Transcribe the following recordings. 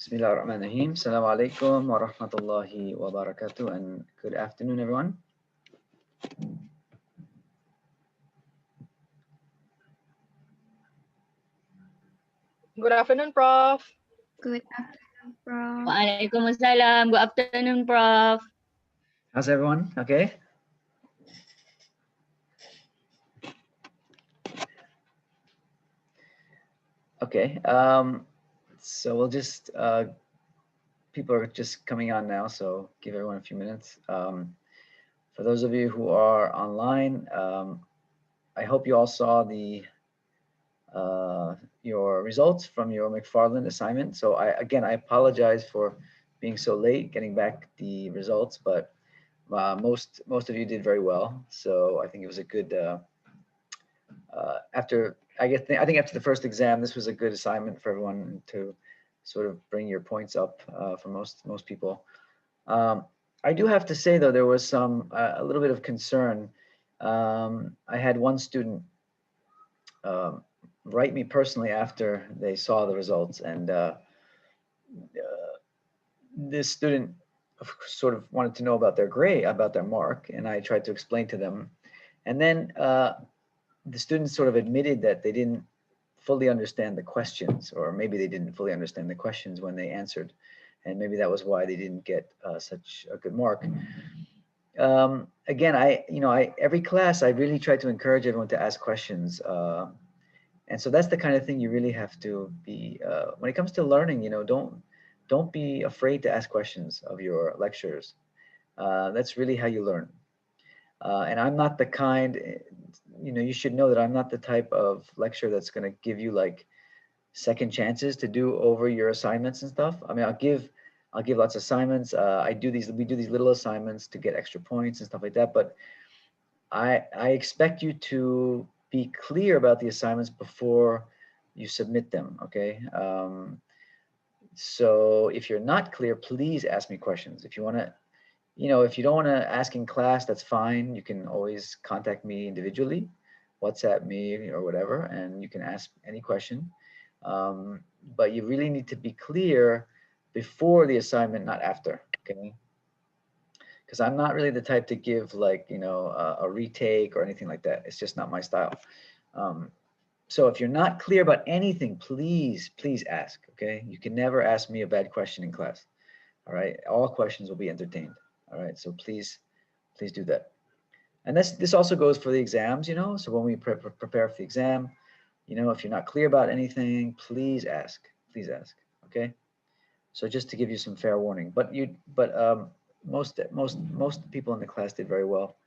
Bismillahirrahmanirrahim. Assalamu alaikum wa rahmatullahi wa barakatuh, and good afternoon, everyone. Good afternoon, Prof. Good afternoon, Prof. Waalaikumsalam. Good afternoon, Prof. How's everyone? Okay. Okay. So we'll just people are just coming on now, so give everyone a few minutes. For those of you who are online, I hope you all saw the your results from your McFarland assignment. So I apologize for being so late getting back the results, but most of you did very well. So I think it was a good I think after the first exam, this was a good assignment for everyone to sort of bring your points up for most people. I do have to say though, there was some a little bit of concern. I had one student write me personally after they saw the results, and this student sort of wanted to know about their grade, about their mark, and I tried to explain to them. And then the students sort of admitted that they didn't fully understand the questions, or maybe they didn't fully understand the questions when they answered, and maybe that was why they didn't get such a good mark. Again, every class I really try to encourage everyone to ask questions. And so that's the kind of thing you really have to be, when it comes to learning, don't be afraid to ask questions of your lecturers. That's really how you learn. And I'm not the kind, you should know that I'm not the type of lecturer that's going to give you like second chances to do over your assignments and stuff. I mean, I'll give lots of assignments. We do these little assignments to get extra points and stuff like that. But I expect you to be clear about the assignments before you submit them, okay? So if you're not clear, please ask me questions. If you want to, if you don't want to ask in class, that's fine. You can always contact me individually, WhatsApp me or whatever, and you can ask any question. But you really need to be clear before the assignment, not after, okay? Because I'm not really the type to give like, a retake or anything like that. It's just not my style. So if you're not clear about anything, please ask, okay? You can never ask me a bad question in class, all right? All questions will be entertained, all right? So please do that. And this also goes for the exams, so when we prepare for the exam, if you're not clear about anything, please ask, okay? So just to give you some fair warning, but most people in the class did very well.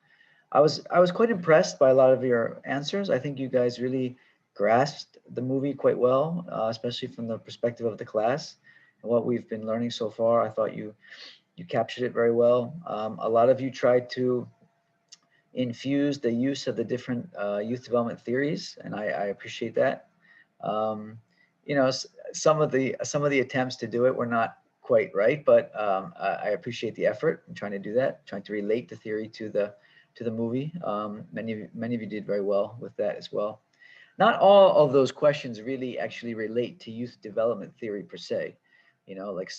I was quite impressed by a lot of your answers. I think you guys really grasped the movie quite well, especially from the perspective of the class and what we've been learning so far. I thought you captured it very well. A lot of you tried to infuse the use of the different youth development theories, and I appreciate that. Some of the attempts to do it were not quite right, but I appreciate the effort in trying to do that, trying to relate the theory to the movie. Many of you did very well with that as well. Not all of those questions really actually relate to youth development theory per se. Like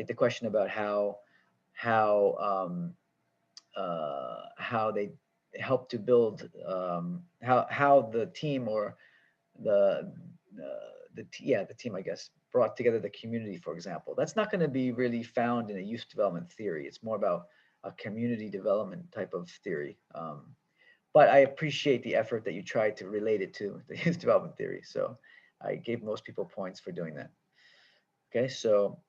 the question about how they help to build, how the team or the team, I guess, brought together the community, for example. That's not going to be really found in a youth development theory. It's more about a community development type of theory. But I appreciate the effort that you tried to relate it to the youth development theory. So I gave most people points for doing that. Okay, so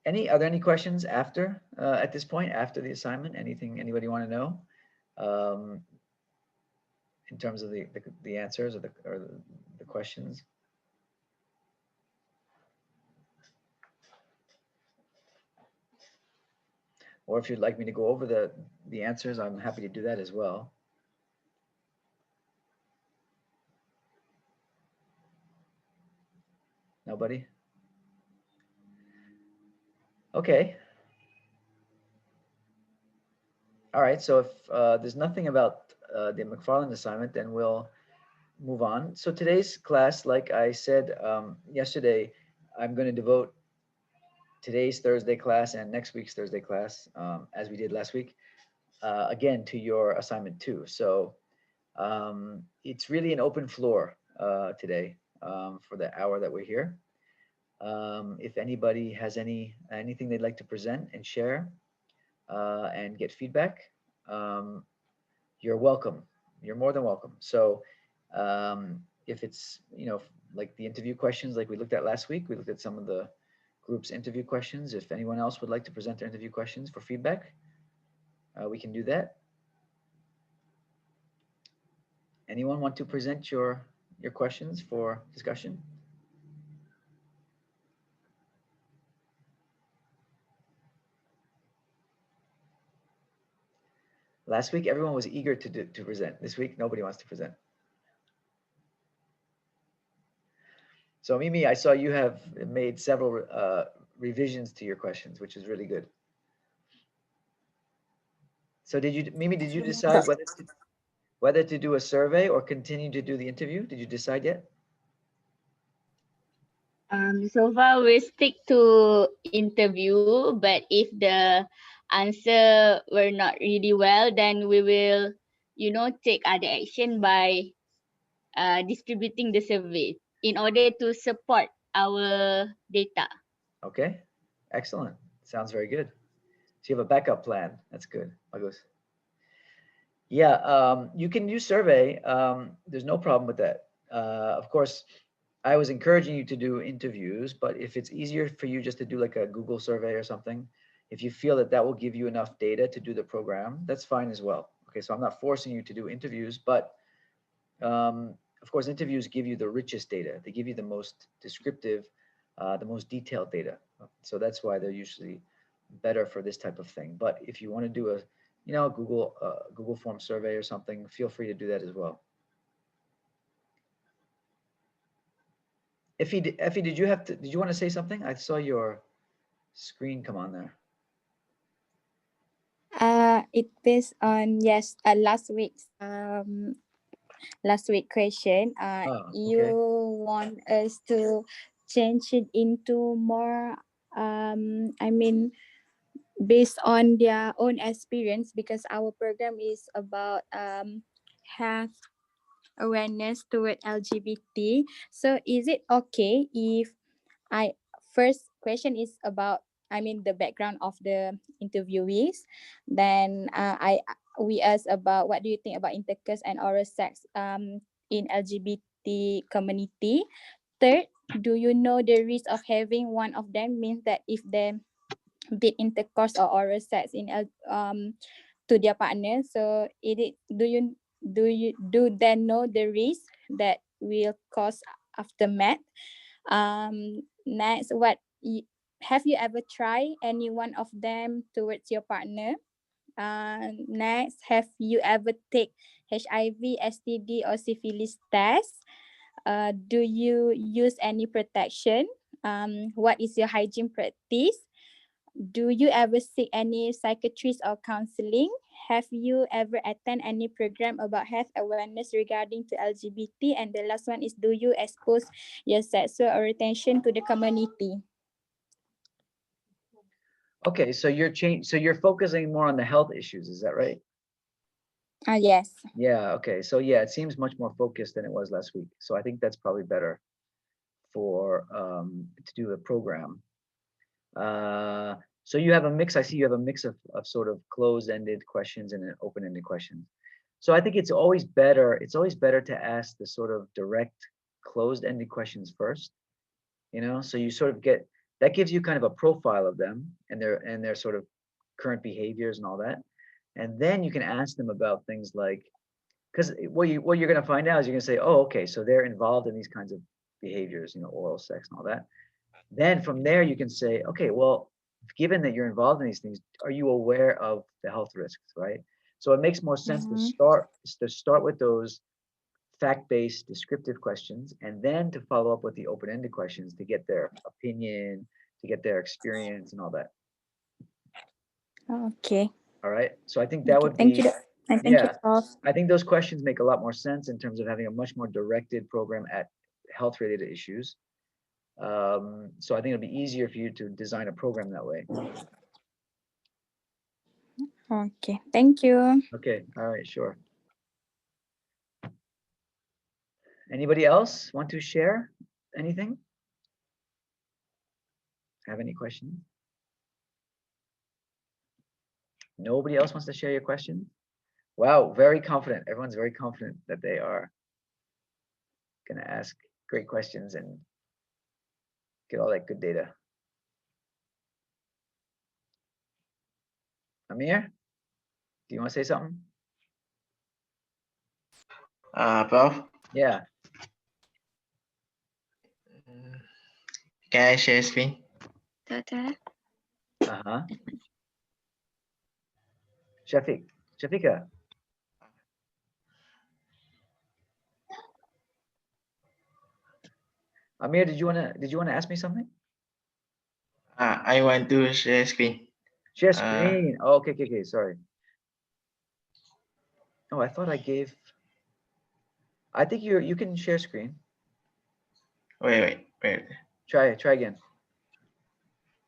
are there any questions after, at this point, after the assignment? Anybody want to know? In terms of the answers or the questions? Or if you'd like me to go over the answers, I'm happy to do that as well. Nobody? Okay. All right, so if there's nothing about the McFarland assignment, then we'll move on. So today's class, like I said yesterday, I'm going to devote today's Thursday class and next week's Thursday class, as we did last week, again, to your assignment too. So it's really an open floor today for the hour that we're here. If anybody has anything they'd like to present and share and get feedback, you're welcome. You're more than welcome. So if it's, like the interview questions like we looked at last week, we looked at some of the group's interview questions. If anyone else would like to present their interview questions for feedback, we can do that. Anyone want to present your questions for discussion? Last week, everyone was eager to present. This week, nobody wants to present. So Mimi, I saw you have made several revisions to your questions, which is really good. So Mimi, did you decide whether to do a survey or continue to do the interview? Did you decide yet? So far we stick to interview, but if the answer were not really well, then we will, take other action by distributing the survey in order to support our data. Okay, excellent. Sounds very good. So you have a backup plan. That's good. Bagus. Yeah, you can use survey. There's no problem with that. Of course, I was encouraging you to do interviews, but if it's easier for you just to do like a Google survey or something, if you feel that that will give you enough data to do the program, that's fine as well. Okay, so I'm not forcing you to do interviews, but of course, interviews give you the richest data. They give you the most descriptive, the most detailed data. So that's why they're usually better for this type of thing. But if you want to do a, Google form survey or something, feel free to do that as well. Effie, did you want to say something? I saw your screen come on there. It based on last week question. Okay. You want us to change it into more based on their own experience, because our program is about health awareness toward LGBT. So is it okay if first question is about the background of the interviewees, then we ask about what do you think about intercourse and oral sex in LGBT community. Third, do you know the risk of having one of them, means that if they did intercourse or oral sex to their partner, so do they know the risk that will cause aftermath? Next, have you ever tried any one of them towards your partner? Next, have you ever take HIV, STD, or syphilis test? Do you use any protection? What is your hygiene practice? Do you ever seek any psychiatrist or counseling? Have you ever attend any program about health awareness regarding to LGBT? And the last one is, do you expose your sexual orientation to the community? Okay, so you're focusing more on the health issues, is that right? Yes. Yeah, okay. So yeah, it seems much more focused than it was last week. So I think that's probably better for to do a program. So you have a mix. I see you have a mix of sort of closed-ended questions and open-ended questions. So I think it's always better to ask the sort of direct closed-ended questions first, so you sort of get, that gives you kind of a profile of them and their sort of current behaviors and all that. And then you can ask them about things like, because what you're going to find out is you're going to say, oh, okay, so they're involved in these kinds of behaviors, oral sex and all that. Then from there you can say, okay, well, given that you're involved in these things, are you aware of the health risks, right? So it makes more sense to start with those fact-based descriptive questions, and then to follow up with the open-ended questions to get their opinion, to get their experience and all that. Okay. All right. So I think that would Thank be, you. Thank you, Prof. I think those questions make a lot more sense in terms of having a much more directed program at health-related issues. So I think it'll be easier for you to design a program that way. Okay, thank you. Okay, all right, sure. Anybody else want to share anything? Have any questions? Nobody else wants to share your questions? Wow, very confident. Everyone's very confident that they are going to ask great questions and get all that good data. Amir, do you want to say something? Prof, Yeah. can I share screen? Uh-huh. Shafika. Amir, did you wanna ask me something? I want to share screen. Share screen. Oh, okay, sorry. Oh, I thought I gave. I think you can share screen. Wait. Try again.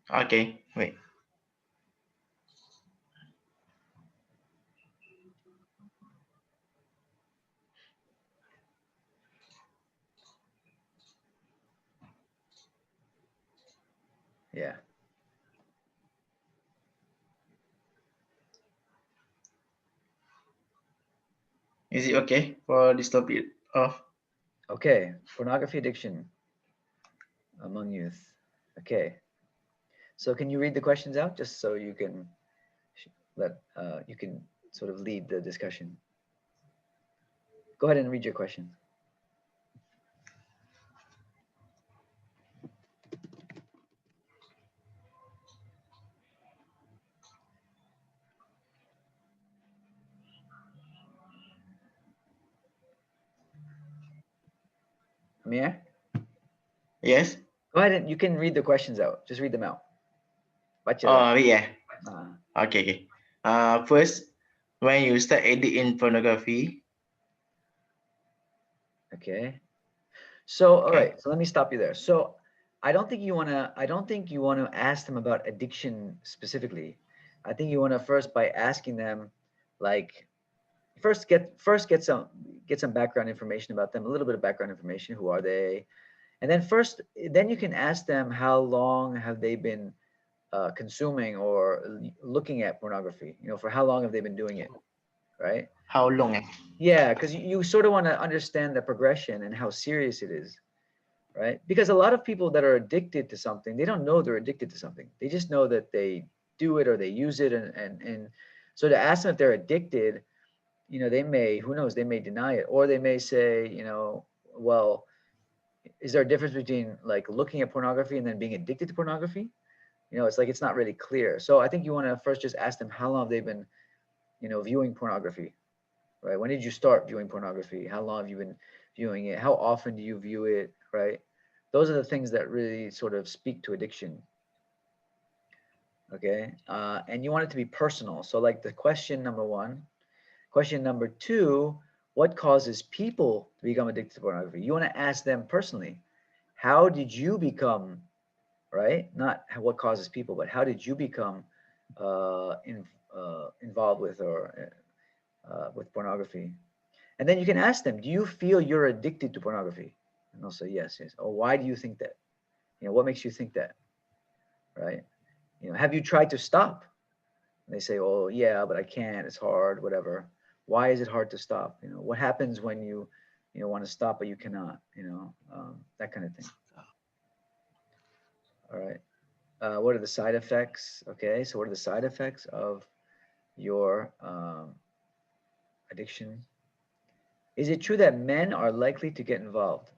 Okay, wait. Yeah. Is it okay for this topic of? Okay. Pornography addiction among youth. Okay. So can you read the questions out just so you can you can sort of lead the discussion? Go ahead and read your question. Amir? Yes. Go ahead and you can read the questions out. Just read them out. Baca. Oh yeah. Ah. Okay. First, when you start editing pornography. Okay. So all Okay. right. So let me stop you there. So I don't think you wanna ask them about addiction specifically. I think you wanna first by asking them, like, first get some background information about them, a little bit of background information. Who are they? And then you can ask them how long have they been consuming or looking at pornography. For how long have they been doing it, right? How long? Yeah, because you sort of want to understand the progression and how serious it is, right? Because a lot of people that are addicted to something, they don't know they're addicted to something. They just know that they do it or they use it, and so to ask them if they're addicted, they may, who knows, they may deny it, or they may say, well, is there a difference between like looking at pornography and then being addicted to pornography? It's like it's not really clear. So I think you want to first just ask them how long they've been, viewing pornography, right? When did you start viewing pornography? How long have you been viewing it? How often do you view it, right? Those are the things that really sort of speak to addiction. Okay, and you want it to be personal. So like the question number one. Question number two, what causes people to become addicted to pornography? You want to ask them personally, how did you become, right? Not what causes people, but how did you become involved with or with pornography? And then you can ask them, do you feel you're addicted to pornography? And they'll say yes. Or why do you think that? What makes you think that, right? Have you tried to stop? And they say, oh yeah, but I can't. It's hard, whatever. Why is it hard to stop? What happens when you want to stop but you cannot? That kind of thing. All right. What are the side effects? Okay, so what are the side effects of your addiction? Is it true that men are likely to get involved?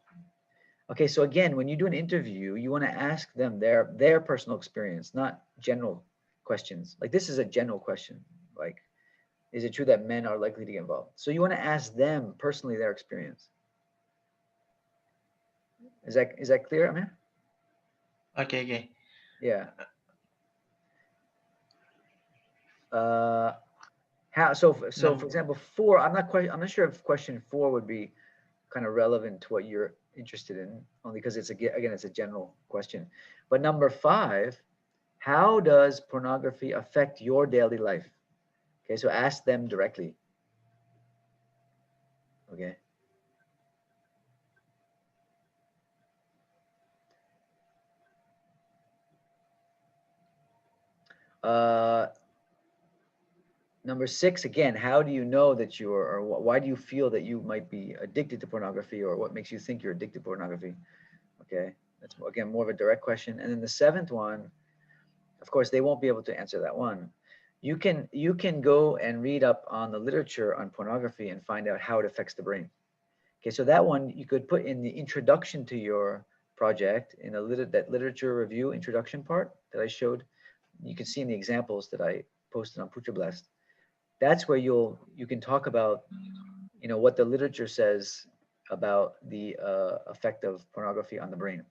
Okay, so again, when you do an interview, you want to ask them their personal experience, not general questions. Like this is a general question. Like, is it true that men are likely to get involved? So you want to ask them personally their experience. Is that clear, man? Okay. Yeah. How? So for example, 4. I'm not sure if question 4 would be kind of relevant to what you're interested in, only because it's again, it's a general question. But number 5, how does pornography affect your daily life? Okay, so ask them directly. Okay. Number 6, again, how do you know that you're, or why do you feel that you might be addicted to pornography, or what makes you think you're addicted to pornography? Okay, that's again more of a direct question. And then the 7th one, of course, they won't be able to answer that one. You can go and read up on the literature on pornography and find out how it affects the brain. Okay, so that one you could put in the introduction to your project in that literature review introduction part that I showed. You can see in the examples that I posted on Putra Blast. That's where you can talk about, what the literature says about the effect of pornography on the brain.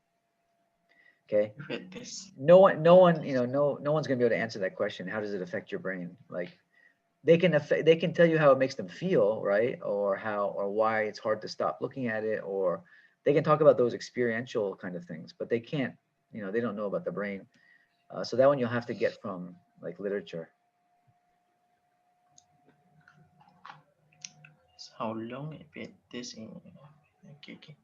Okay. No one, no one's gonna be able to answer that question. How does it affect your brain? Like, they can tell you how it makes them feel, right? Or why it's hard to stop looking at it, or they can talk about those experiential kind of things, but they can't, they don't know about the brain. So that one you'll have to get from like literature. How long it this in? Okay.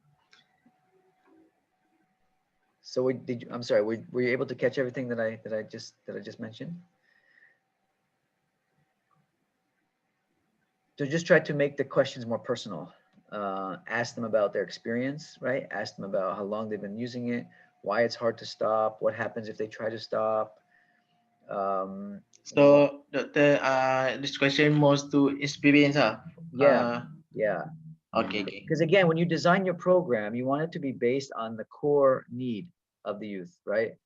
So I'm sorry, were you able to catch everything that I just mentioned? So just try to make the questions more personal. Ask them about their experience, right? Ask them about how long they've been using it, why it's hard to stop, what happens if they try to stop. So, Doctor, this question most to experience, yeah. Okay. Because again, when you design your program, you want it to be based on the core need of the youth, right?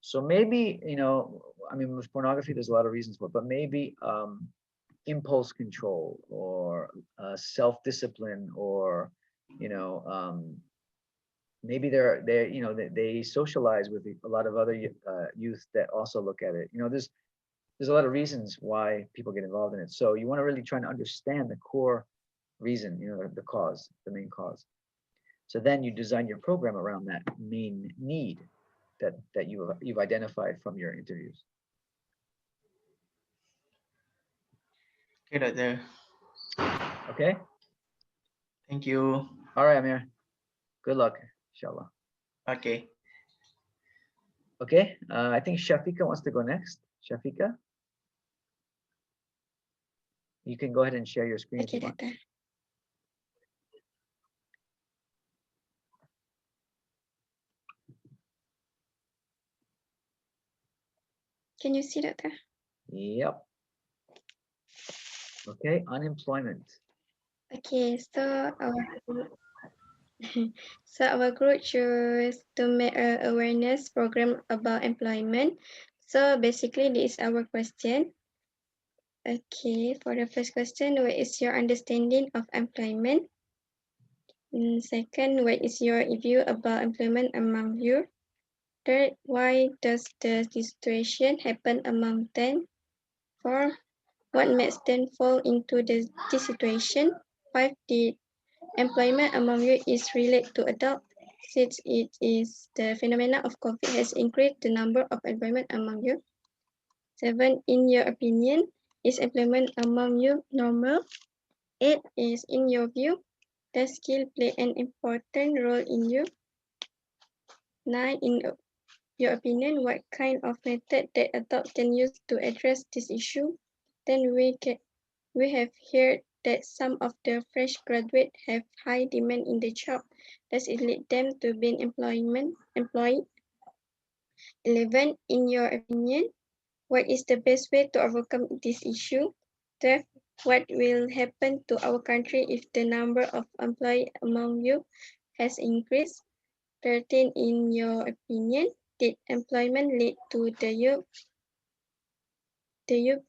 So maybe, I mean, with pornography, there's a lot of reasons for it, but maybe impulse control, or self-discipline, or, maybe they socialize with a lot of other youth that also look at it. There's a lot of reasons why people get involved in it. So you want to really try to understand the core reason, the cause, the main cause. So then you design your program around that main need that you've identified from your interviews. Okay, Doctor. Okay. Thank you. All right, Amir. Good luck, inshallah. Okay. Okay. I think Shafika wants to go next. Shafika, you can go ahead and share your screen if you want. Doctor. Can you see, Doctor? Yep. Okay, unemployment. Okay, so our group chose to make an awareness program about employment. So basically, this is our question. Okay, for the first question, what is your understanding of employment? Second, what is your view about employment among you? Third, why does the situation happen among them? 4, what makes them fall into this situation? 5, did employment among you is related to adult? 6, it is the phenomena of COVID has increased the number of employment among you? 7, in your opinion, is employment among you normal? 8, is in your view, does skill play an important role in you? 9, in your opinion, what kind of method that adults can use to address this issue? Then we have heard that some of the fresh graduates have high demand in the job. Does it lead them to being employed? 11, in your opinion, what is the best way to overcome this issue? 12, what will happen to our country if the number of employees among you has increased? 13, in your opinion, did employment lead to the youth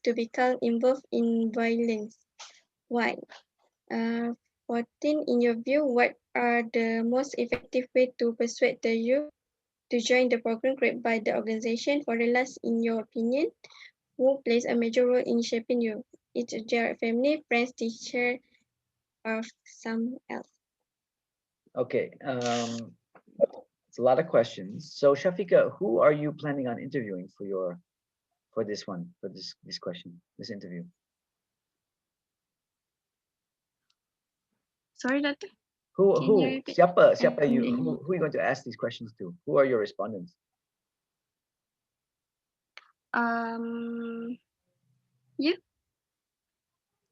to become involved in violence? Why? 14, in your view, what are the most effective way to persuade the youth to join the program created by the organization? For the last, in your opinion, who plays a major role in shaping you? It's your family, friends, teacher, or some else? Okay, it's a lot of questions. So Shafika, who are you planning on interviewing for this one, for this question, this interview? Sorry, Doctor. Who Can you repeat? siapa I you couldn't who are you going to ask these questions to? Who are your respondents? You?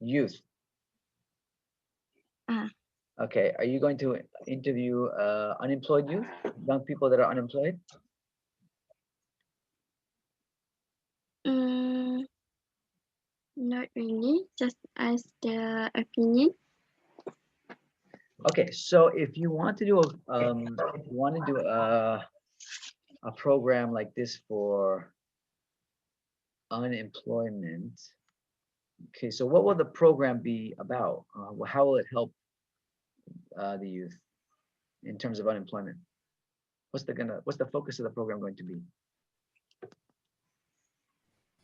Youth. Ah. Okay, are you going to interview unemployed youth, young people that are unemployed? Not really. Just as the opinion. Okay, so if you want to do a program like this for unemployment, okay, so what will the program be about? How will it help the youth in terms of unemployment? What's the focus of the program going to be?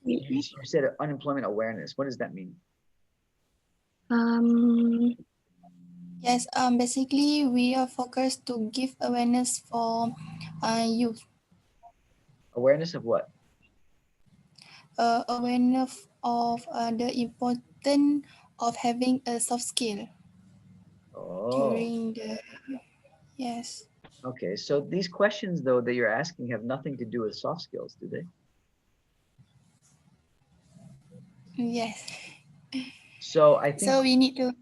You said unemployment awareness. What does that mean? Yes, basically we are focused to give awareness for youth. Awareness of what? Awareness of the importance of having a soft skill Oh, during the, yes. okay. So these questions though that you're asking have nothing to do with soft skills, do they? Yes. So I think, So we need to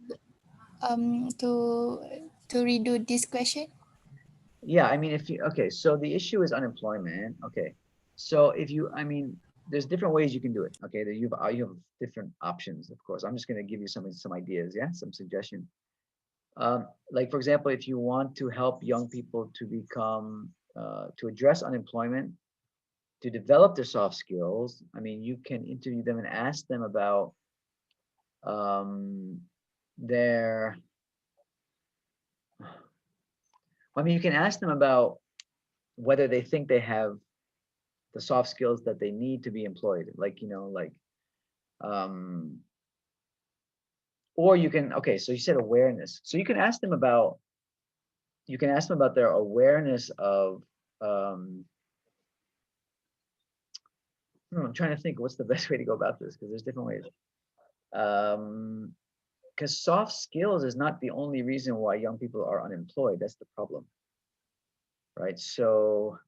redo this question. yeah, I mean, okay, so the issue is unemployment. Okay. So if you, I mean, there's different ways you can do it. Okay. That you have different options, of course. I'm just going to give you some ideas. Yeah. Some suggestions. Like for example, if you want to help young people to become, to address unemployment, to develop their soft skills, I mean, you can interview them and ask them about their, I mean, you can ask them about whether they think they have the soft skills that they need to be employed. Like, um, or you can, okay, so you said awareness. So you can ask them about, their awareness of, I'm trying to think what's the best way to go about this because there's different ways. Because soft skills is not the only reason why young people are unemployed. That's the problem, right? So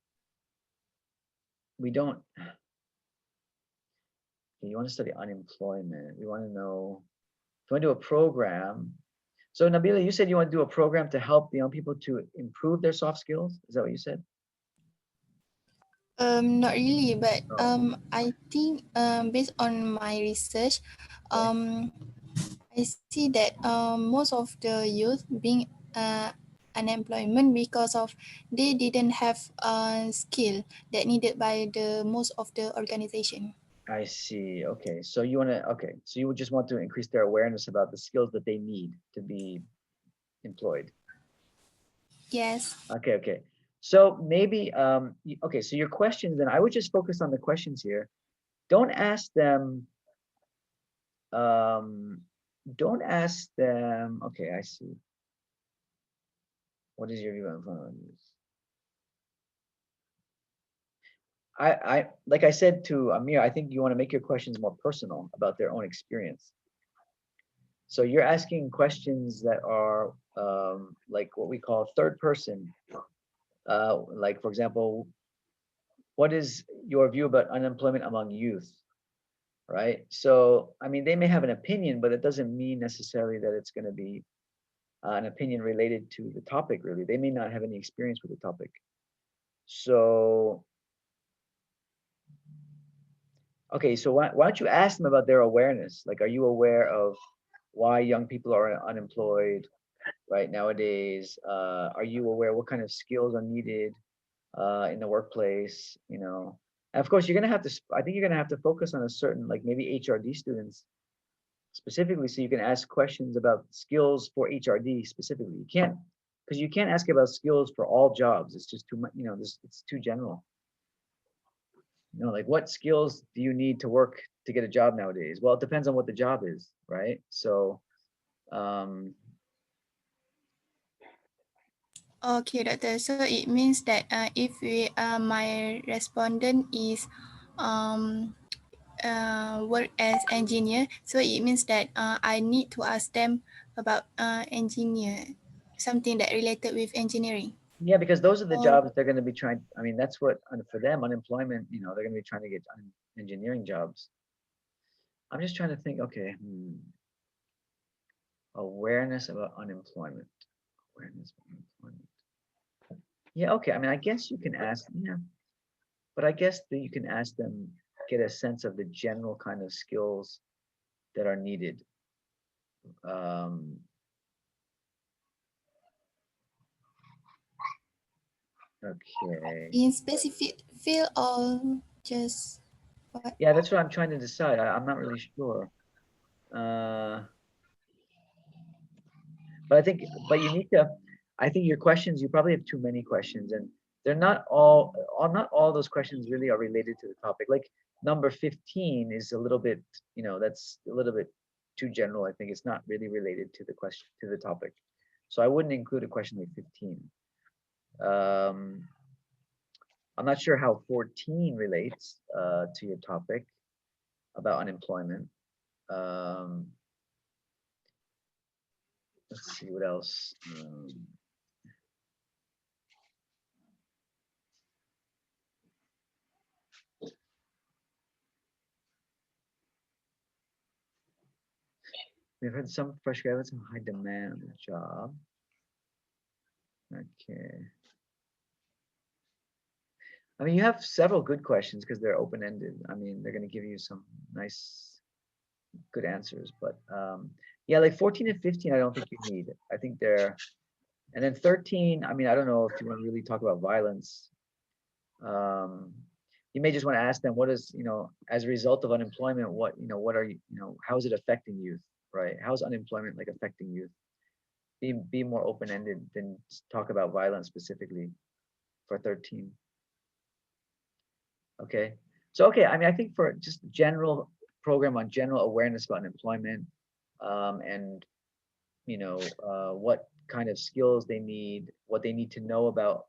we don't. You want to study unemployment. We want to know. If you want to do a program. So Nabila, you said you want to do a program to help the young people to improve their soft skills. Is that what you said? Not really, but Oh. I think based on my research, I see that most of the youth being unemployment because of they didn't have skill that needed by the most of the organization. I see. Okay. So you want to, okay. So you would just want to increase their awareness about the skills that they need to be employed. Yes. Okay. Okay. So maybe, okay. So your questions, then I would just focus on the questions here. Don't ask them, okay, I see. What is your view on phone use? Like I said to Amir, I think you want to make your questions more personal about their own experience. So you're asking questions that are like what we call third person. Like for example, what is your view about unemployment among youth? Right? So I mean, they may have an opinion, but it doesn't mean necessarily that it's going to be an opinion related to the topic. Really, they may not have any experience with the topic. So okay, so why don't you ask them about their awareness? Like, are you aware of why young people are unemployed right nowadays? Are you aware what kind of skills are needed in the workplace? And of course, you're gonna have to. I think you're gonna have to focus on a certain, like maybe HRD students specifically, so you can ask questions about skills for HRD specifically. You can't, because you can't ask about skills for all jobs. It's just too much. It's too general. Like what skills do you need to work to get a job nowadays? Well, it depends on what the job is, right? So, Okay, doctor. So it means that if my respondent is work as engineer, so it means that I need to ask them about engineer, something that related with engineering. Yeah, because those are the Or jobs they're going to be trying. I mean, that's what for them, unemployment. They're going to be trying to get engineering jobs. I'm just trying to think. Okay, awareness about unemployment. Awareness of unemployment. Yeah. Okay. I mean, I guess you can ask. Yeah, but I guess that you can ask them, get a sense of the general kind of skills that are needed. Um, okay. in specific field or just what? Yeah, that's what I'm trying to decide. I'm not really sure. But you need to, I think your questions, you probably have too many questions, and they're not not all those questions really are related to the topic. Like number 15 is a little bit, that's a little bit too general. I think it's not really related to the question, to the topic. So I wouldn't include a question like 15. I'm not sure how 14 relates to your topic about unemployment. Um, let's see what else. We've had some fresh graduates in high demand on the job. Okay. I mean, you have several good questions because they're open-ended. I mean, they're going to give you some nice, good answers. But yeah, like 14 and 15, I don't think you need. I think they're, and then 13, I mean, I don't know if you want to really talk about violence. You may just want to ask them, what is, as a result of unemployment, what are you, how is it affecting youth, right? How is unemployment like affecting youth? Be more open-ended than talk about violence specifically for 13. Okay. So, okay, I mean, I think for just general program on general awareness about unemployment, and, what kind of skills they need, what they need to know about,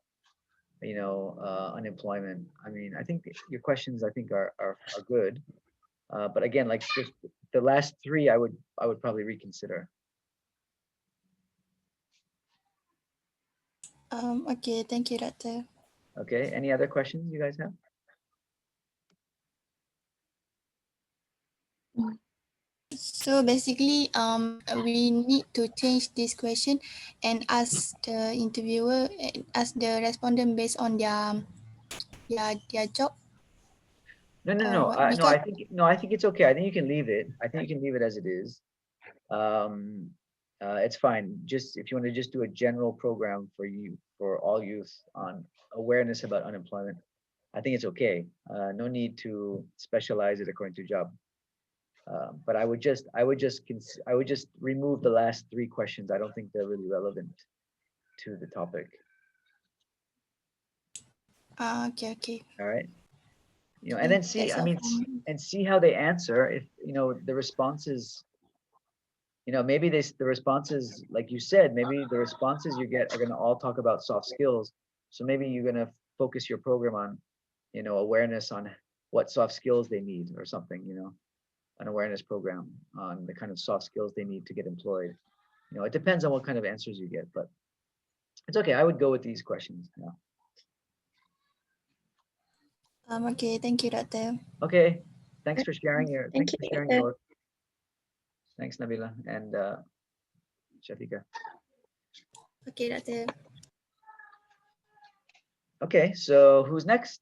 unemployment. I mean, I think your questions, I think are good. But again, like just the last three, I would probably reconsider. Okay, thank you, doctor. Okay. Any other questions you guys have? So basically, we need to change this question and ask the interviewer, ask the respondent based on their job No, no, or no. what? No, Because I think it's okay. I think you can leave it. I think you can leave it as it is. It's fine. Just if you want to just do a general program for all youth on awareness about unemployment, I think it's okay. No need to specialize it according to job. But I would just remove the last three questions. I don't think they're really relevant to the topic. okay, okay. All right. And then see, That's I all mean, from me. and see how they answer. If the responses, maybe the responses, like you said, maybe the responses you get are going to all talk about soft skills. So maybe you're going to focus your program on, awareness on what soft skills they need or something, an awareness program on the kind of soft skills they need to get employed. It depends on what kind of answers you get, but it's okay. I would go with these questions. Yeah. Okay, thank you, doctor. Okay. Thanks for sharing Thank you, your doctor. work. Thanks, Nabila and Shafika. Okay, doctor. Okay, so who's next?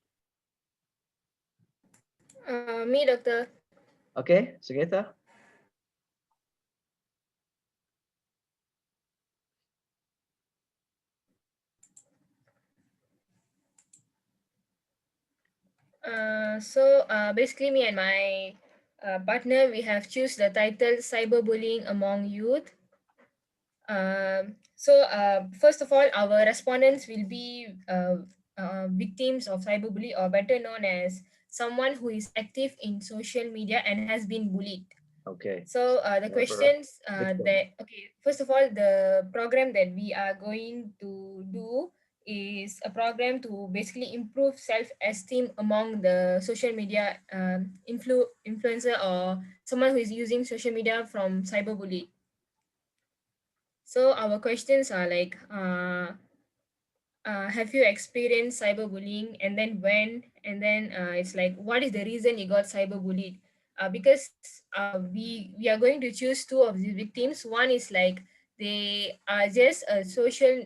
Me, doctor. Okay, Sugita. Basically, me and my partner, we have choose the title cyberbullying among youth. First of all, our respondents will be victims of cyberbullying, or better known as someone who is active in social media and has been bullied. Okay. So the Never questions victim. first of all, the program that we are going to do is a program to basically improve self-esteem among the social media influencer or someone who is using social media from cyberbullying. So our questions are like, have you experienced cyberbullying, and then when, and then it's like, what is the reason you got cyberbullied? Because we are going to choose two of the victims. One is like they are just social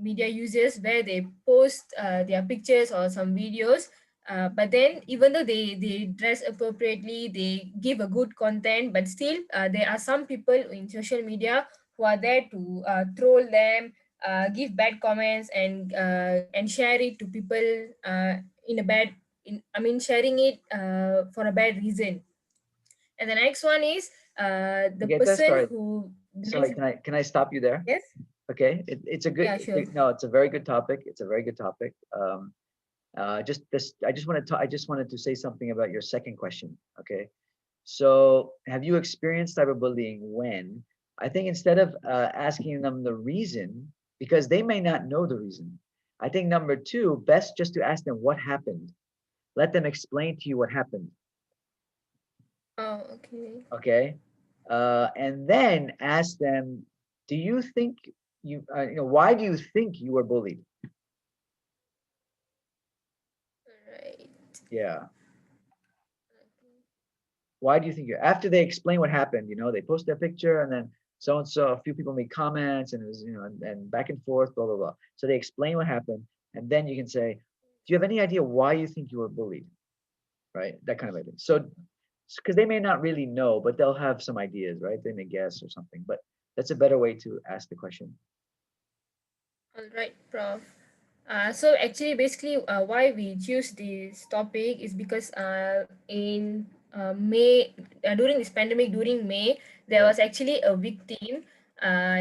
media users where they post their pictures or some videos, but then even though they dress appropriately, they give a good content, but still there are some people in social media who are there to troll them, give bad comments, and share it to people in a bad I mean sharing it for a bad reason. And the next one is To the get that person started, who sorry, can I stop you there? yes, Okay, it's a good, yeah, sure. no, it's a very good topic. It's a very good topic. Just this, I just wanted to say something about your second question. Okay, so have you experienced cyberbullying when? I think instead of asking them the reason, because they may not know the reason. I think number two, best just to ask them what happened. Let them explain to you what happened. Oh, okay. Okay, and then ask them, do you think why do you think you were bullied? Right. Yeah. Why do you think after they explain what happened, they post their picture and then so and so, a few people made comments and it was, and back and forth, blah, blah, blah. So they explain what happened. And then you can say, do you have any idea why you think you were bullied? Right? That kind of idea. So, because they may not really know, but they'll have some ideas, right? They may guess or something, but that's a better way to ask the question. All right, Prof. So actually, basically, why we choose this topic is because in May, during this pandemic, during May, there Yeah. was actually a victim.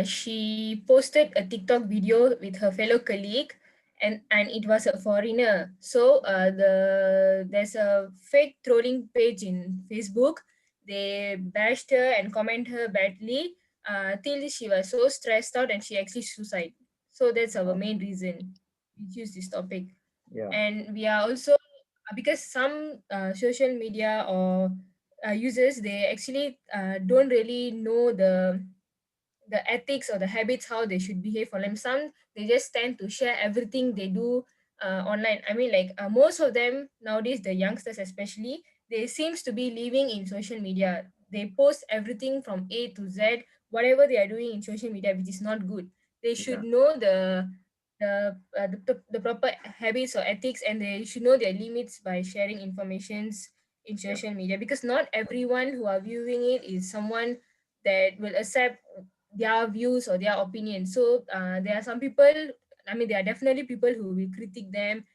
She posted a TikTok video with her fellow colleague, and it was a foreigner. So there's a fake trolling page in Facebook. They bashed her and comment her badly till she was so stressed out and she actually suicide. So that's our main reason we choose this topic. Yeah. And we are also because some social media or users, they actually don't really know the ethics or the habits how they should behave for them. Some, they just tend to share everything they do online. I mean, like most of them nowadays, the youngsters especially, they seems to be living in social media. They post everything from A to Z, whatever they are doing in social media, which is not good. They should Yeah. know the proper habits or ethics, and they should know their limits by sharing informations in Yeah. social media, because not everyone who are viewing it is someone that will accept their views or their opinions. So there are some people, I mean, there are definitely people who will critique them.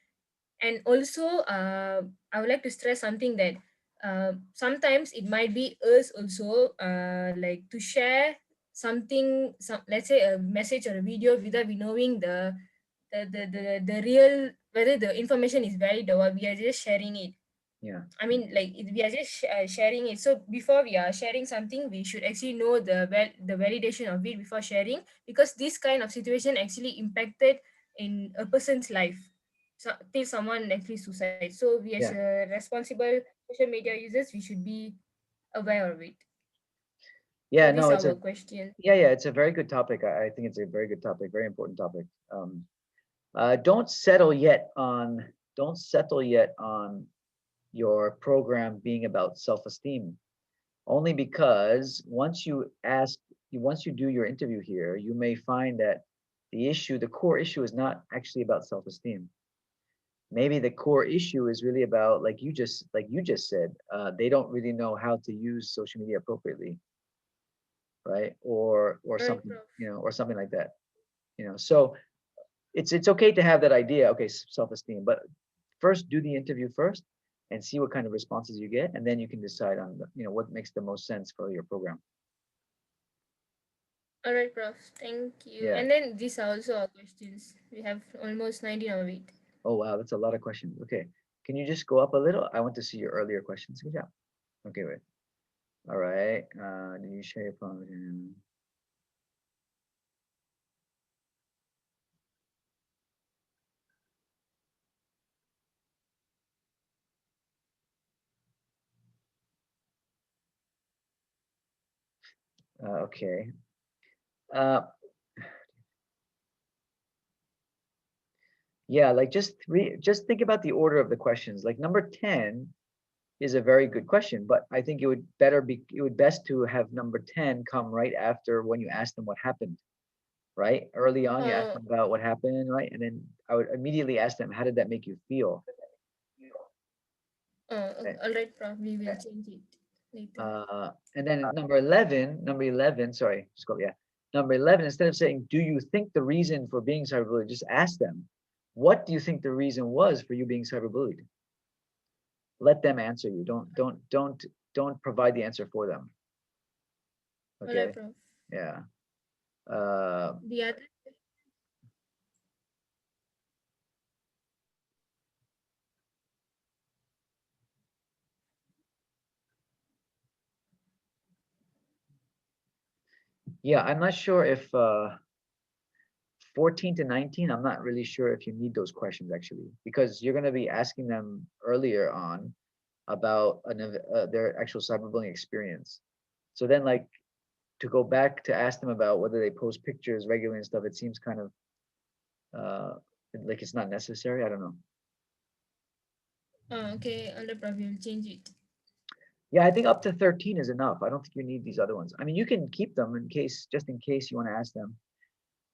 And also, I would like to stress something that sometimes it might be us also, like to share something, let's say a message or a video without we knowing the real, whether the information is valid or what. We are just sharing it. Yeah. I mean, like we are just sharing it. So before we are sharing something, we should actually know the validation of it before sharing, because this kind of situation actually impacted in a person's life, so till someone actually suicide. So we as Yeah. a responsible social media users, we should be aware of it. So Yeah. these No, are our questions. yeah, it's a very good topic. I think it's a very good topic, very important topic. Don't settle yet on your program being about self-esteem, only because once you do your interview here, you may find that the core issue is not actually about self-esteem. Maybe the core issue is really about, like you just said, they don't really know how to use social media appropriately, right? Or Right, something, Prof. or something like that. So it's okay to have that idea, okay, self-esteem, but first do the interview first and see what kind of responses you get, and then you can decide on what makes the most sense for your program. All right, Prof. Thank you. Yeah. And then these are also our questions. We have almost 19 of it. Oh wow, that's a lot of questions. Okay, can you just go up a little? I want to see your earlier questions. Good job. Okay, wait. All right. Do you share your phone? Okay. Uh, yeah, like just think about the order of the questions. Like number 10 is a very good question, but I think it would best to have number 10 come right after when you ask them what happened, right? Early on, you ask Uh, them about what happened, right? And then I would immediately ask them, how did that make you feel? Okay. all right, Prof. We will change it later. And then number 11, sorry, just go, yeah. Number 11, instead of saying, do you think the reason for being cyberbullied, just ask them, what do you think the reason was for you being cyberbullied? Let them answer you. Don't provide the answer for them. All right, Okay. Prof. Yeah. The other. Yeah, I'm not sure if 14 to 19, I'm not really sure if you need those questions actually, because you're going to be asking them earlier on about their actual cyberbullying experience. So then, like, to go back to ask them about whether they post pictures regularly and stuff, it seems kind of uh, like it's not necessary. I don't know. Okay, all right, Prof. We will change it. Yeah, I think up to 13 is enough. I don't think you need these other ones. I mean, you can keep them just in case you want to ask them.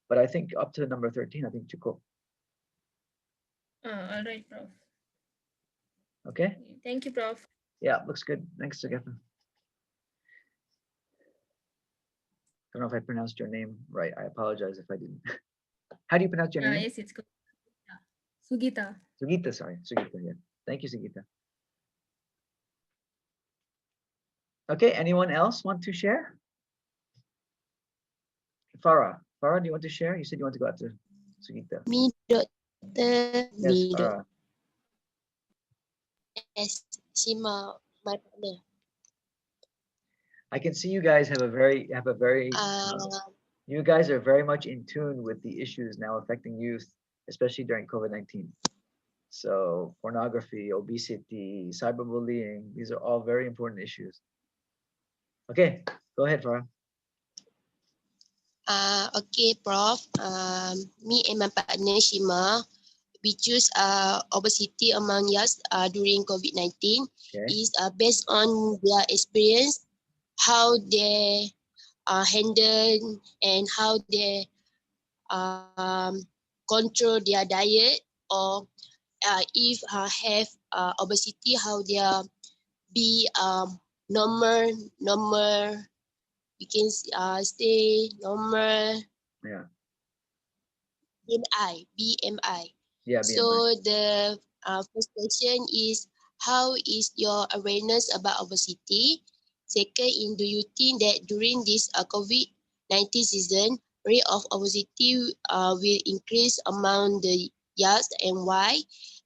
But I think up to number 13, I think cool. All right, Prof. Okay. Thank you, Prof. Yeah, looks good. Thanks, Agatha. I don't know if I pronounced your name right. I apologize if I didn't. How do you pronounce your name? Yes, it's good. Sugita. Sugita, sorry. Sugita, yeah. Thank you, Sugita. Okay, anyone else want to share? Farah, do you want to share? You said you want to go after Sugita. Me, Doctor. Yes, Me, Farah. Yes, Shima, my partner. I can see you guys have a very you guys are very much in tune with the issues now affecting youth, especially during COVID-19. So pornography, obesity, cyberbullying, these are all very important issues. Okay, go ahead, Farah. Okay, Prof. Me and my partner Shima, we choose obesity among us during COVID-19 Okay. is based on their experience, how they handle and how they control their diet, or if have obesity, how they be normal. We can stay normal. Yeah. BMI. Yeah, So BMI. the first question is, how is your awareness about obesity? Second, do you think that during this COVID-19 season, rate of obesity will increase among the youth, and why?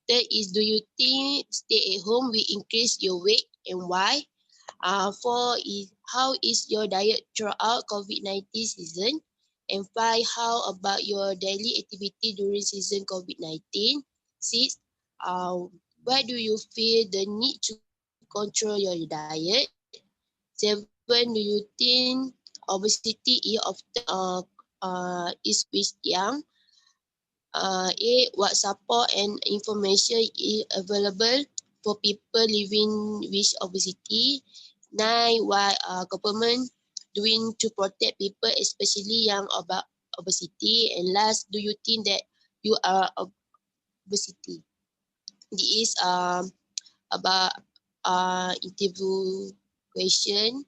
Third is, do you think stay at home will increase your weight, and why? Four is, how is your diet throughout COVID-19 season? And five, how about your daily activity during season COVID-19? Six, why do you feel the need to control your diet? Seven, do you think obesity is often is with young? Eight, what support and information is available for people living with obesity? Nine, what government doing to protect people, especially young, about obesity? And last, do you think that you are obesity? This is about interview question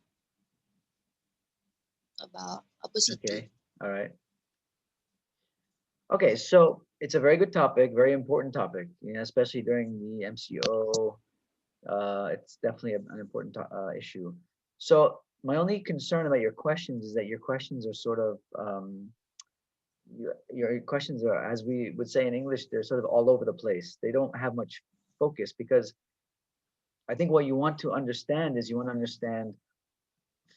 about obesity. Okay. All right. Okay, so it's a very good topic, very important topic, you know, especially during the MCO. It's definitely an important issue. So my only concern about your questions is that your questions are sort of your questions are, as we would say in English, they're sort of all over the place. They don't have much focus because I think what you want to understand is you want to understand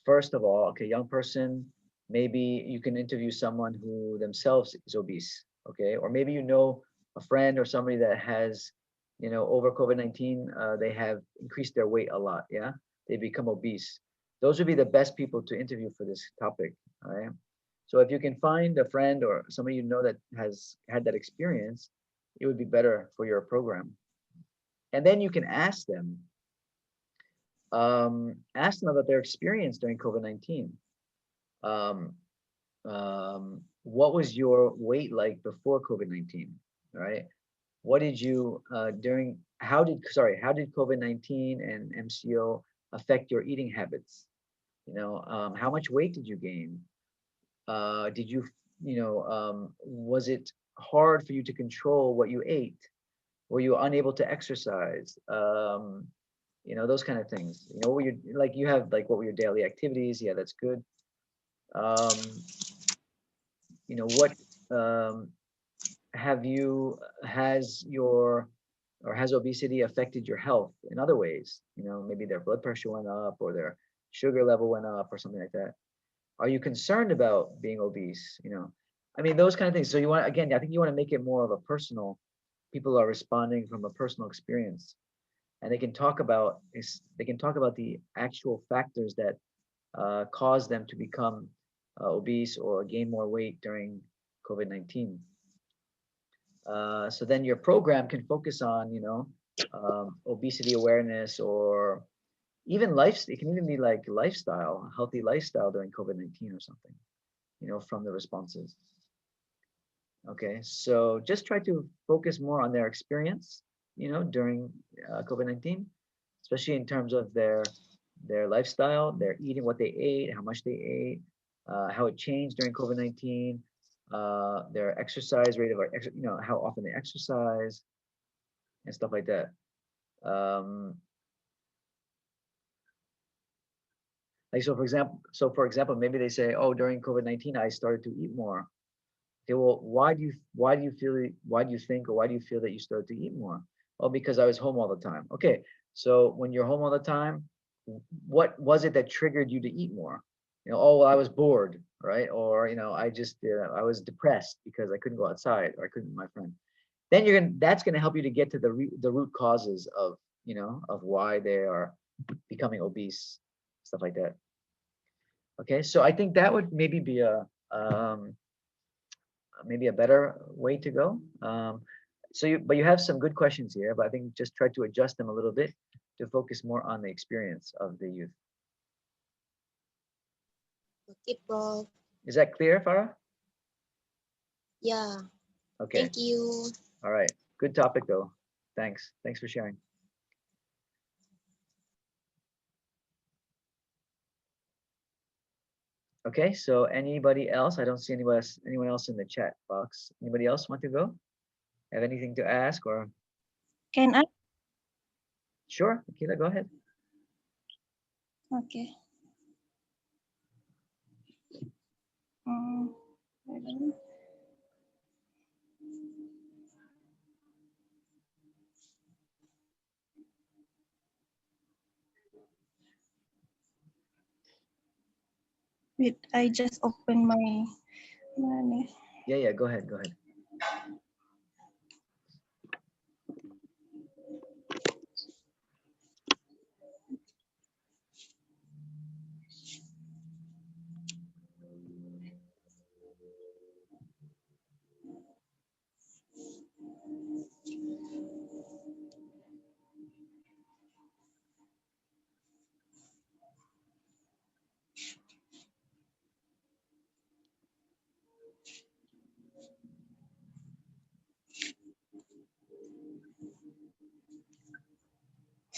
first of all, okay, young person, maybe you can interview someone who themselves is obese, okay? Or maybe you know a friend or somebody that has, you know, over COVID-19, they have increased their weight a lot, yeah? They become obese. Those would be the best people to interview for this topic, all right? So if you can find a friend or somebody you know that has had that experience, it would be better for your program. And then you can ask them about their experience during COVID-19. Um, what was your weight like before COVID-19, right? What did you how did COVID-19 and MCO affect your eating habits? You know, how much weight did you gain? Did you, was it hard for you to control what you ate? Were you unable to exercise? You know, those kind of things. You know, what were your, like you have like what were your daily activities? Yeah, that's good. You know, what have you has your or has obesity affected your health in other ways? You know, maybe their blood pressure went up or their sugar level went up or something like that. Are you concerned about being obese? You know, I mean, those kind of things. So you want, again, I think you want to make it more of a personal, people are responding from a personal experience and they can talk about the actual factors that cause them to become obese or gain more weight during COVID-19. So then your program can focus on, obesity awareness or even life. It can even be like lifestyle, healthy lifestyle during COVID-19 or something, you know, from the responses. Okay, so just try to focus more on their experience, you know, during COVID-19, especially in terms of their lifestyle, their eating, what they ate, how much they ate, how it changed during COVID-19, their exercise rate of, you know, how often they exercise and stuff like that. Like so for example, maybe they say, oh, during COVID-19, I started to eat more. Okay, well, why do you think, or why do you feel that you started to eat more? Oh, because I was home all the time. Okay, so when you're home all the time, what was it that triggered you to eat more? You know, oh, well, I was bored, right? Or, you know, I was depressed because I couldn't go outside or I couldn't meet my friend. Then that's gonna help you to get to the root causes of, you know, of why they are becoming obese, stuff like that. Okay, so I think that would maybe be maybe a better way to go. But you have some good questions here, but I think just try to adjust them a little bit to focus more on the experience of the youth. Okay, Prof. Is that clear, Farah? Yeah. Okay. Thank you. All right. Good topic though. Thanks. Thanks for sharing. Okay, so anybody else? I don't see anyone else in the chat box. Anybody else want to go? Have anything to ask or? Can I? Sure, Akila, go ahead. Okay. Wait, I just opened my. Yeah, go ahead, go ahead.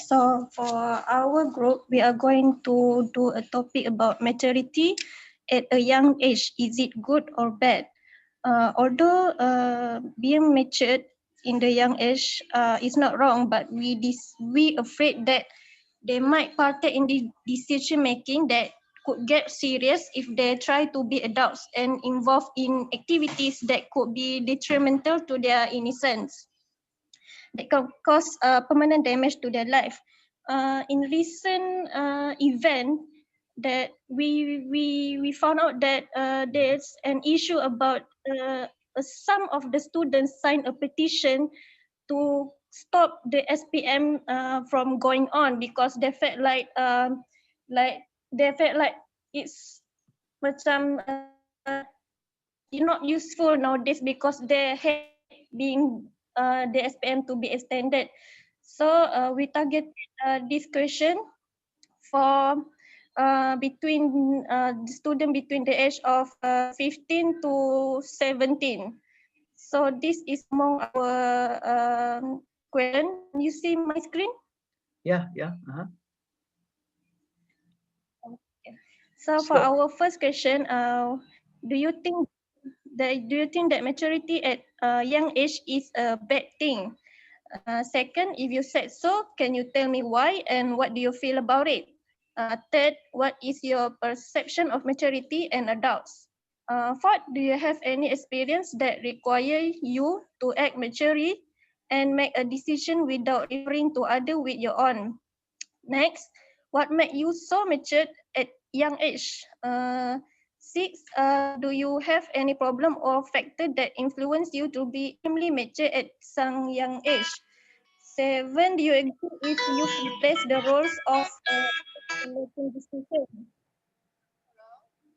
So for our group, we are going to do a topic about maturity at a young age. Is it good or bad? Although being matured in the young age is not wrong, but we afraid that they might partake in the decision making that could get serious if they try to be adults and involved in activities that could be detrimental to their innocence, that can cause permanent damage to their life. In recent event, that we found out that there's an issue about some of the students signed a petition to stop the SPM from going on because they felt like they felt like it's macam not useful nowadays because they hate being the SPM to be extended. So we targeted this question for between the student between the age of 15 to 17. So this is among our question. Can you see my screen? Yeah. Okay. So for our first question, do you think that maturity at a young age is a bad thing? Second, if you said so, can you tell me why and what do you feel about it? Third, what is your perception of maturity and adults? Fourth, do you have any experience that require you to act maturely and make a decision without referring to other with your own? Next, what made you so mature at young age? Six, do you have any problem or factor that influence you to be extremely mature at some young age? Seven, do you agree if you've replaced the roles of making decisions?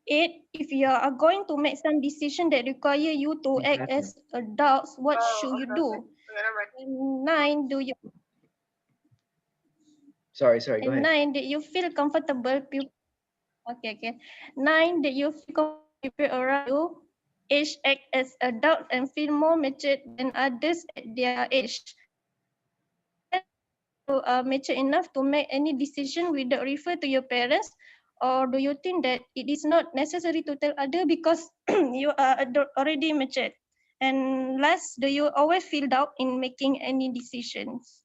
Eight, if you are going to make some decision that require you to act as adults, what should you do? And nine, do you? Sorry, go and ahead. Nine, did you feel comfortable? Okay. Nine, did you feel comfortable people around you age act as adults and feel more mature than others at their age? 10, you are mature enough to make any decision without refer to your parents, or do you think that it is not necessary to tell other because you are already matured? And last, do you always feel doubt in making any decisions?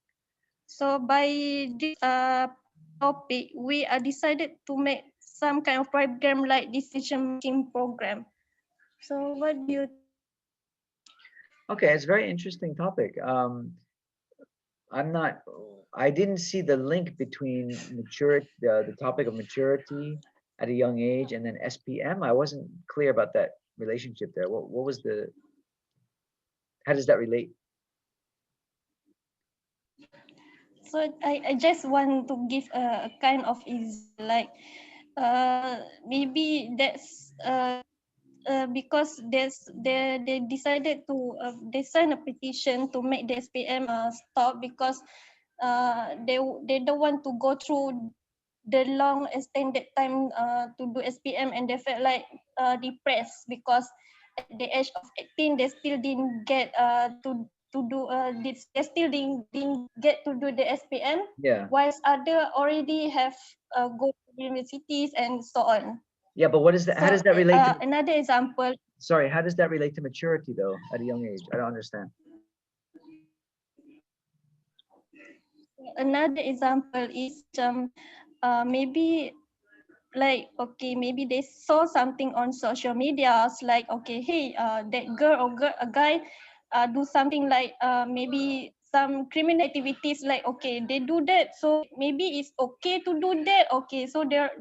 So by this topic, we are decided to make some kind of program like decision-making program. So what do you think? Okay, it's a very interesting topic. I didn't see the link between maturity, the topic of maturity at a young age and then SPM. I wasn't clear about that relationship there. What was how does that relate? So I just want to give a kind of example, like maybe that's because they decided to they sign a petition to make the SPM stop because they don't want to go through the long extended time to do SPM, and they felt like depressed because at the age of 18 they still didn't get to do they still didn't get to do the SPM, Yeah. whilst other already have go to universities and so on. Yeah, but what is that? How does So that relate to? another example. Sorry, how does that relate to maturity though at a young age? I don't understand. Another example is maybe like okay, maybe they saw something on social media like okay, hey, that a guy do something like maybe some criminal activities, like okay, they do that, so maybe it's okay to do that. Okay, so they're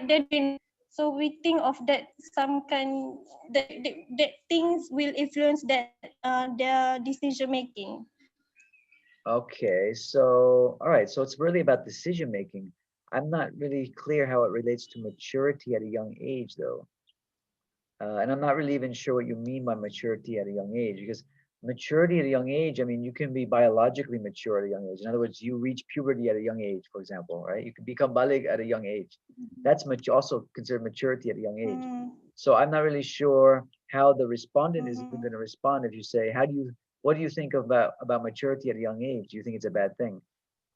doing. So we think of that some kind that things will influence that their decision making. Okay, so all right, so it's really about decision making. I'm not really clear how it relates to maturity at a young age though. And I'm not really even sure what you mean by maturity at a young age, because maturity at a young age, I mean, you can be biologically mature at a young age. In other words, you reach puberty at a young age, for example, right? You can become balig at a young age. That's also considered maturity at a young age. So I'm not really sure how the respondent is even going to respond if you say, what do you think about maturity at a young age? Do you think it's a bad thing?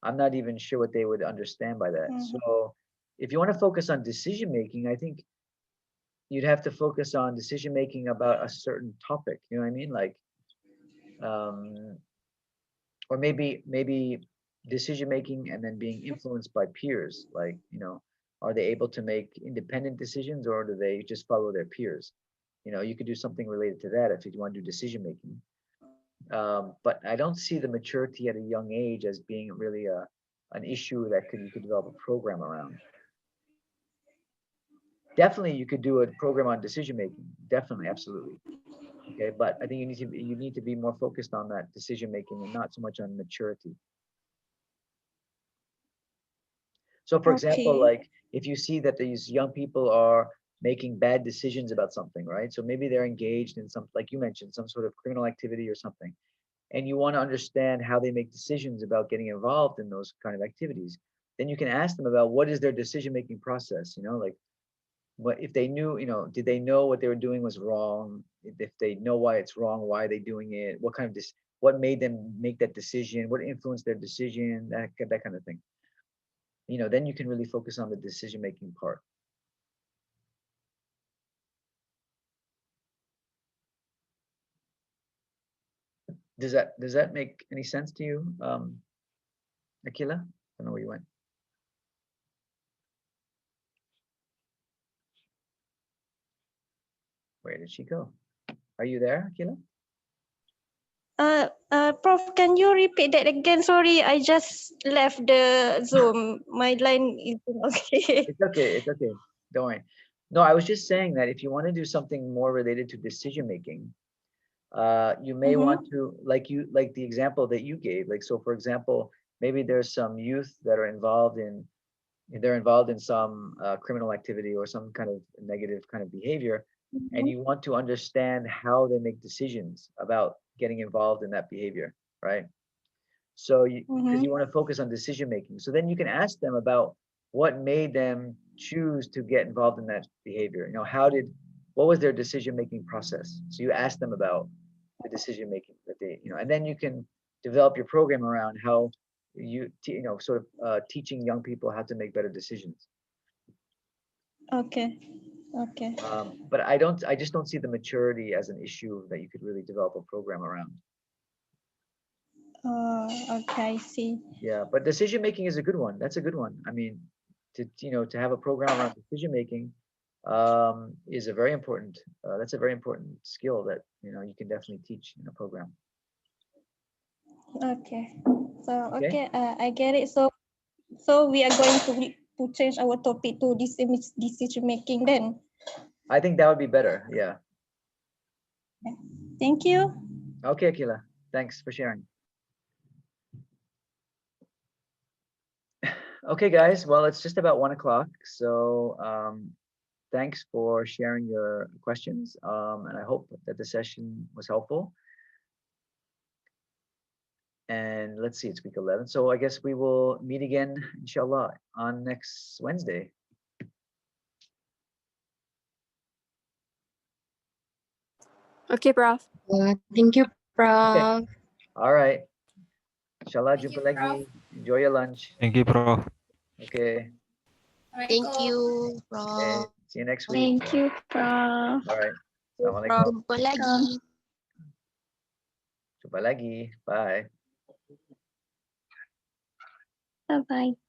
I'm not even sure what they would understand by that. So if you want to focus on decision making, I think you'd have to focus on decision making about a certain topic. You know what I mean? Like, or maybe decision making and then being influenced by peers. Like, are they able to make independent decisions or do they just follow their peers? You could do something related to that if you want to do decision making. But I don't see the maturity at a young age as being really an issue that you could develop a program around. definitely you could do a program on decision making. Definitely, absolutely. Okay, but I think you need to be more focused on that decision making and not so much on maturity. So for example, Okay. like if you see that these young people are making bad decisions about something, right? So maybe they're engaged in some, like you mentioned, some sort of criminal activity or something, and you want to understand how they make decisions about getting involved in those kind of activities, then you can ask them about what is their decision making process, like what if they knew, did they know what they were doing was wrong? If they know why it's wrong, why are they doing it? What kind of what made them make that decision? What influenced their decision? That kind of thing. Then you can really focus on the decision making part. Does that make any sense to you, Akila? I don't know where you went. Where did she go? Are you there, Akila? Prof, can you repeat that again? Sorry, I just left the Zoom. My line isn't okay. It's okay. It's okay. Don't worry. No, I was just saying that if you want to do something more related to decision making, you may want to, like the example that you gave. Like, so for example, maybe there's some youth that are involved in some criminal activity or some kind of negative kind of behavior, and you want to understand how they make decisions about getting involved in that behavior, right? So because you want to focus on decision making, so then you can ask them about what made them choose to get involved in that behavior. What was their decision making process? So you ask them about the decision making that they, and then you can develop your program around how sort of teaching young people how to make better decisions. Okay. Okay. But I just don't see the maturity as an issue that you could really develop a program around. Okay, I see. Yeah, but decision making is a good one. That's a good one. I mean, to have a program around decision making is a very important. That's a very important skill that you can definitely teach in a program. Okay. So Okay. I get it. So we are going to change our topic to decision making then. I think that would be better. Yeah. Thank you. Okay, Akila. Thanks for sharing. Okay, guys. Well, it's just about 1 o'clock. So thanks for sharing your questions. And I hope that the session was helpful. And let's see, it's week 11. So I guess we will meet again, inshallah, on next Wednesday. Okay, Prof. Thank you, Prof. Okay. All right. Inshallah, jumpa lagi. Enjoy your lunch. Thank you, Prof. Okay. Thank you, Prof. Okay. See you next week. Thank you, Prof. All right. Assalamualaikum. Jumpa lagi. Jumpa lagi. Bye. Bye-bye.